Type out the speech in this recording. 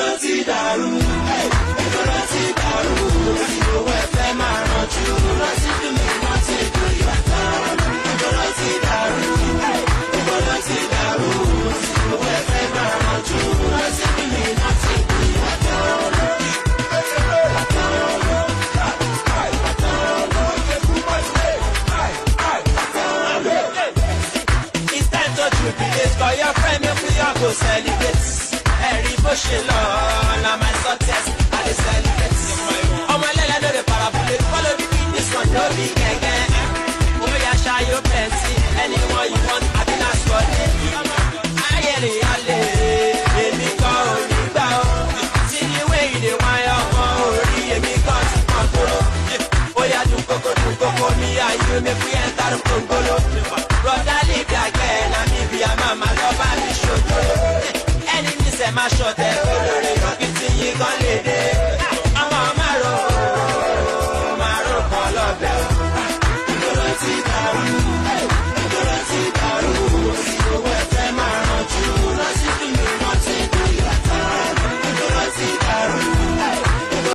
ìgboro ti dàrú, ìgboro ti dàrú. Owó ẹ̀fẹ́ máa rànjú, rántí fún mi rántí ìlú Ìbàdàn. Ìgboro ti dàrú, ìgboro ti dàrú. Owó ẹ̀fẹ́ máa rànjú, rántí fún mi rántí ìlú Ìbàdàn. It's time to jubilate, call your friend, make we all go celebrate. Every bush alone, now my success, I dey celebrate. I'm a lele, no dey parabulate, follow the beat, this one no be gang. Oh yeah, shy you plenty, anyone you want, I be not squatting. Ayele, ale, baby, go, go. See the way you dey wine up, baby, come to control. Oh yeah, do coco, me and you, make we enter the Congolo. Brother, leave ya again, and me be a mama, love and me show you. Enemy say my shot, every rocket you gon' lead it. I'm a maro, call up there.